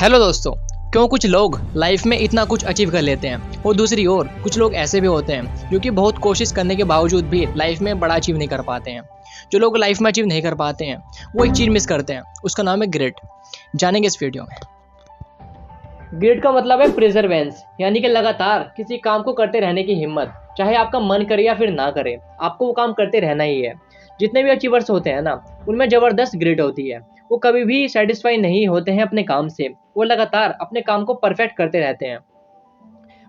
Hello दोस्तों। क्यों कुछ लोग लाइफ में इतना कुछ अचीव कर लेते हैं और दूसरी ओर कुछ लोग ऐसे भी होते हैं जो कि बहुत कोशिश करने के बावजूद भी लाइफ में बड़ा अचीव नहीं कर पाते हैं। जो लोग लाइफ में अचीव नहीं कर पाते हैं वो एक चीज़ मिस करते हैं, उसका नाम है ग्रिट। जानेंगे इस वीडियो में। ग्रिट का मतलब है प्रिजर्वेंस, यानी कि लगातार किसी काम को करते रहने की हिम्मत। चाहे आपका मन करे या फिर ना करे, आपको वो काम करते रहना ही है। जितने भी अचीवर्स होते हैं ना, उनमें ज़बरदस्त ग्रिट होती है। वो कभी भी सेटिस्फाई नहीं होते हैं अपने काम से। वो लगातार अपने काम को परफेक्ट करते रहते हैं।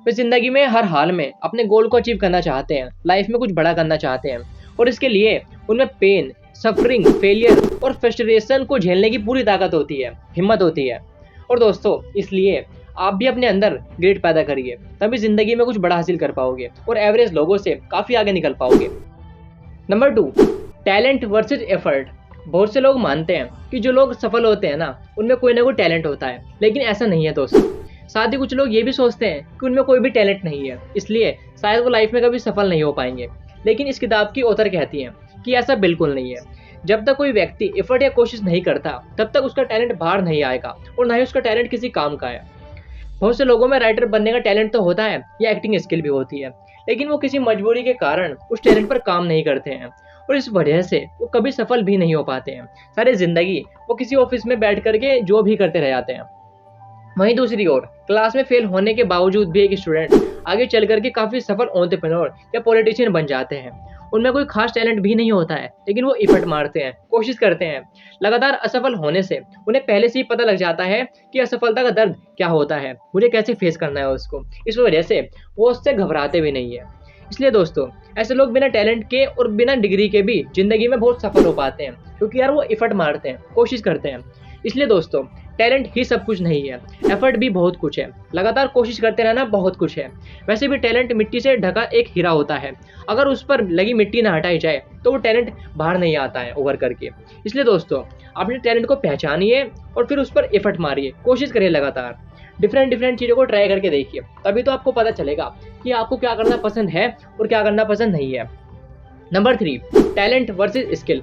वे जिंदगी में हर हाल में अपने गोल को अचीव करना चाहते हैं, लाइफ में कुछ बड़ा करना चाहते हैं और इसके लिए उनमें पेन, सफरिंग, फेलियर और फ्रस्ट्रेशन को झेलने की पूरी ताकत होती है, हिम्मत होती है। और दोस्तों, इसलिए आप भी अपने अंदर ग्रिट पैदा करिए, तभी जिंदगी में कुछ बड़ा हासिल कर पाओगे और एवरेज लोगों से काफ़ी आगे निकल पाओगे। Number 2, talent versus effort. बहुत से लोग मानते हैं कि जो लोग सफल होते हैं ना, उनमें कोई ना कोई टैलेंट होता है, लेकिन ऐसा नहीं है दोस्तों। साथ ही कुछ लोग ये भी सोचते हैं कि उनमें कोई भी टैलेंट नहीं है, इसलिए शायद वो लाइफ में कभी सफल नहीं हो पाएंगे। लेकिन इस किताब की ऑथर कहती हैं कि ऐसा बिल्कुल नहीं है। जब तक कोई व्यक्ति एफर्ट या कोशिश नहीं करता, तब तक उसका टैलेंट बाहर नहीं आएगा और ना ही उसका टैलेंट किसी काम का है। बहुत से लोगों में राइटर बनने का टैलेंट तो होता है या एक्टिंग स्किल भी होती है, लेकिन वो किसी मजबूरी के कारण उस टैलेंट पर काम नहीं करते हैं और इस वजह से वो कभी सफल भी नहीं हो पाते हैं। सारी जिंदगी वो किसी ऑफिस में बैठ करके जो भी करते रह जाते हैं। वहीं दूसरी ओर क्लास में फेल होने के बावजूद भी एक स्टूडेंट आगे चल करके काफी सफल एंटरप्रेन्योर या पॉलिटिशियन बन जाते हैं। उनमें कोई खास टैलेंट भी नहीं होता है, लेकिन वो एफर्ट मारते हैं, कोशिश करते हैं। लगातार असफल होने से उन्हें पहले से ही पता लग जाता है कि असफलता का दर्द क्या होता है, मुझे कैसे फेस करना है उसको। इस वजह से वो उससे घबराते भी नहीं है। इसलिए दोस्तों, ऐसे लोग बिना टैलेंट के और बिना डिग्री के भी जिंदगी में बहुत सफल हो पाते हैं, क्योंकि यार वो एफर्ट मारते हैं, कोशिश करते हैं। इसलिए दोस्तों, टैलेंट ही सब कुछ नहीं है, एफर्ट भी बहुत कुछ है। लगातार कोशिश करते रहना बहुत कुछ है। वैसे भी टैलेंट मिट्टी से ढका एक हीरा होता है, अगर उस पर लगी मिट्टी ना हटाई जाए तो वो टैलेंट बाहर नहीं आता है उभर करके। इसलिए दोस्तों, अपने टैलेंट को पहचानिए और फिर उस पर एफर्ट मारिए, कोशिश करिए लगातार। डिफरेंट चीज़ों को ट्राई करके देखिए, तभी तो आपको पता चलेगा कि आपको क्या करना पसंद है और क्या करना पसंद नहीं है। Number 3, talent versus skill.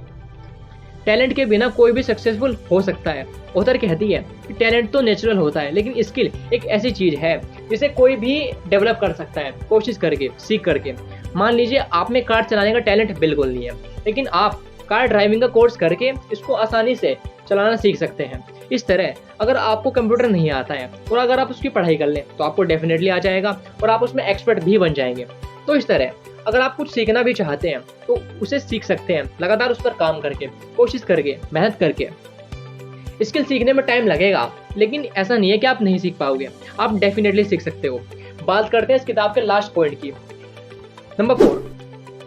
Talent के बिना कोई भी सक्सेसफुल हो सकता है। ऑथर कहती है कि टैलेंट तो नेचुरल होता है, लेकिन स्किल एक ऐसी चीज है जिसे कोई भी डेवलप कर सकता है, कोशिश करके, सीख करके। मान लीजिए आप में कार चलाने का टैलेंट बिल्कुल नहीं है, लेकिन आप कार ड्राइविंग का कोर्स करके इसको आसानी से चलाना सीख सकते हैं। इस तरह अगर आपको कंप्यूटर नहीं आता है और अगर आप उसकी पढ़ाई कर लें तो आपको डेफिनेटली आ जाएगा और आप उसमें एक्सपर्ट भी बन जाएंगे। तो इस तरह अगर आप कुछ सीखना भी चाहते हैं तो उसे सीख सकते हैं, लगातार उस पर काम करके, कोशिश करके, मेहनत करके। स्किल सीखने में टाइम लगेगा, लेकिन ऐसा नहीं है कि आप नहीं सीख पाओगे, आप डेफिनेटली सीख सकते हो। बात करते हैं इस किताब के लास्ट पॉइंट की। Number 4,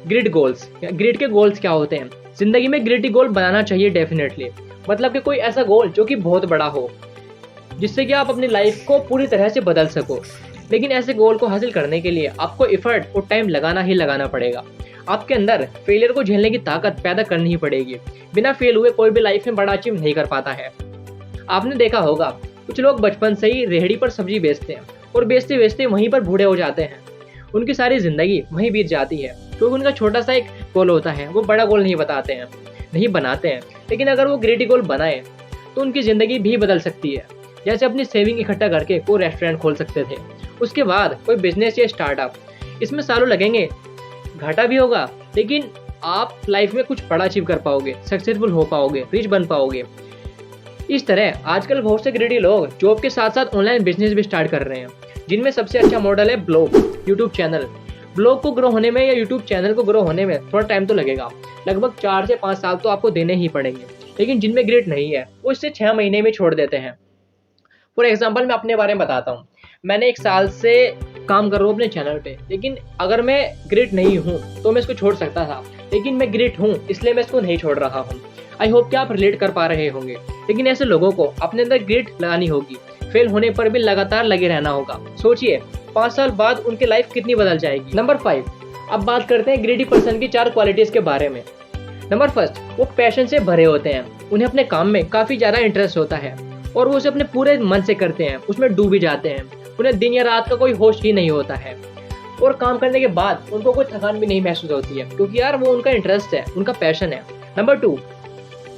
grid goals. ग्रिड के गोल्स क्या होते हैं? जिंदगी में ग्रिडी गोल बनाना चाहिए डेफिनेटली। मतलब कि कोई ऐसा गोल जो कि बहुत बड़ा हो, जिससे कि आप अपनी लाइफ को पूरी तरह से बदल सको। लेकिन ऐसे गोल को हासिल करने के लिए आपको एफर्ट और टाइम लगाना ही लगाना पड़ेगा। आपके अंदर फेलियर को झेलने की ताकत पैदा करनी ही पड़ेगी। बिना फेल हुए कोई भी लाइफ में बड़ा अचीव नहीं कर पाता है। आपने देखा होगा, कुछ लोग बचपन से ही रेहड़ी पर सब्जी बेचते हैं और बेचते बेचते वहीं पर बूढ़े हो जाते हैं। उनकी सारी जिंदगी वहीं बीत जाती है, क्योंकि उनका छोटा सा एक गोल होता है, वो बड़ा गोल नहीं बताते हैं, नहीं बनाते हैं। लेकिन अगर वो ग्रेटी गोल बनाए तो उनकी ज़िंदगी भी बदल सकती है। जैसे अपनी सेविंग इकट्ठा करके कोई रेस्टोरेंट खोल सकते थे, उसके बाद कोई बिजनेस या स्टार्टअप। इसमें सालों लगेंगे, घाटा भी होगा, लेकिन आप लाइफ में कुछ बड़ा अचीव कर पाओगे, सक्सेसफुल हो पाओगे, रिच बन पाओगे। इस तरह आजकल बहुत से ग्रेडी लोग जॉब के साथ साथ ऑनलाइन बिजनेस भी स्टार्ट कर रहे हैं, जिनमें सबसे अच्छा मॉडल है ब्लॉग, यूट्यूब चैनल। ब्लॉग को ग्रो होने में या यूट्यूब चैनल को ग्रो होने में थोड़ा टाइम तो लगेगा, लगभग 4 से 5 साल तो आपको देने ही पड़ेंगे। लेकिन जिनमें ग्रिट नहीं है वो इससे 6 महीने में छोड़ देते हैं। फॉर एग्जाम्पल, मैं अपने बारे में बताता हूँ। मैंने 1 साल से काम कर रहा हूँ अपने चैनल पे, लेकिन अगर मैं ग्रिट नहीं हूँ तो मैं इसको छोड़ सकता था, लेकिन मैं ग्रिट हूँ इसलिए मैं इसको नहीं छोड़ रहा हूँ। आई होप कि आप रिलेट कर पा रहे होंगे। लेकिन ऐसे लोगों को अपने अंदर ग्रिट लगानी होगी, फेल होने पर भी लगातार लगे रहना होगा। सोचिए 5 साल बाद उनकी लाइफ कितनी बदल जाएगी। नंबर 5, अब बात करते हैं ग्रेडी पर्सन की 4 क्वालिटीज के बारे में। नंबर 1, वो पैशन से भरे होते हैं, उन्हें अपने काम में काफी ज्यादा इंटरेस्ट होता है और वो उसे अपने पूरे मन से करते हैं, उसमें डूबी जाते हैं। उन्हें दिन या रात का कोई होश ही नहीं होता है और काम करने के बाद उनको कोई थकान भी नहीं महसूस होती है, क्योंकि यार वो उनका इंटरेस्ट है, उनका पैशन है। नंबर 2,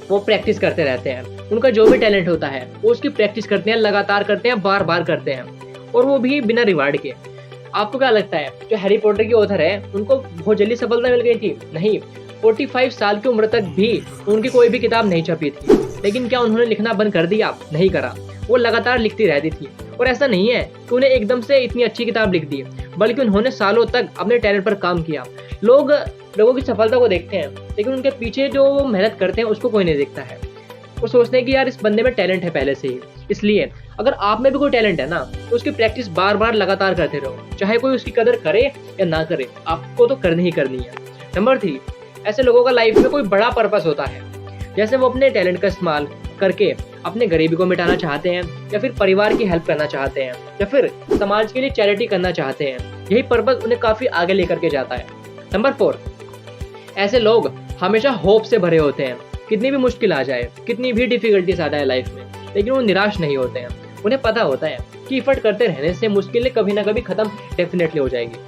वो प्रैक्टिस करते रहते हैं। उनका जो भी टैलेंट होता है वो उसकी प्रैक्टिस करते हैं, लगातार करते हैं, बार बार करते हैं, और वो भी बिना रिवार्ड के। आपको क्या लगता है जो हैरी पॉटर के ऑथर है उनको बहुत जल्दी सफलता मिल गई थी? नहीं, 45 साल की उम्र तक भी उनकी कोई भी किताब नहीं छपी थी। लेकिन क्या उन्होंने लिखना बंद कर दिया? नहीं करा, वो लगातार लिखती रहती थी। और ऐसा नहीं है कि उन्हें एकदम से इतनी अच्छी किताब लिख दी, बल्कि उन्होंने सालों तक अपने टैलेंट पर काम किया। लोगों की सफलता को देखते हैं, लेकिन उनके पीछे जो वो मेहनत करते हैं उसको कोई नहीं देखता है। वो सोचते हैं कि यार इस बंदे में टैलेंट है पहले से ही। इसलिए अगर आप में भी कोई टैलेंट है ना, तो उसकी प्रैक्टिस बार बार लगातार करते रहो, चाहे कोई उसकी कदर करे या ना करे, आपको तो करनी ही करनी है। नंबर 3, ऐसे लोगों का लाइफ में कोई बड़ा पर्पस होता है। जैसे वो अपने टैलेंट का इस्तेमाल करके अपने गरीबी को मिटाना चाहते हैं, या फिर परिवार की हेल्प करना चाहते हैं, या फिर समाज के लिए चैरिटी करना चाहते हैं। यही पर्पस उन्हें काफी आगे लेकर के जाता है। नंबर 4, ऐसे लोग हमेशा होप से भरे होते हैं। कितनी भी मुश्किल आ जाए, कितनी भी डिफिकल्टीज आ जाए लाइफ में, लेकिन वो निराश नहीं होते हैं। उन्हें पता होता है कि एफर्ट करते रहने से मुश्किलें कभी ना कभी खत्म डेफिनेटली हो जाएगी।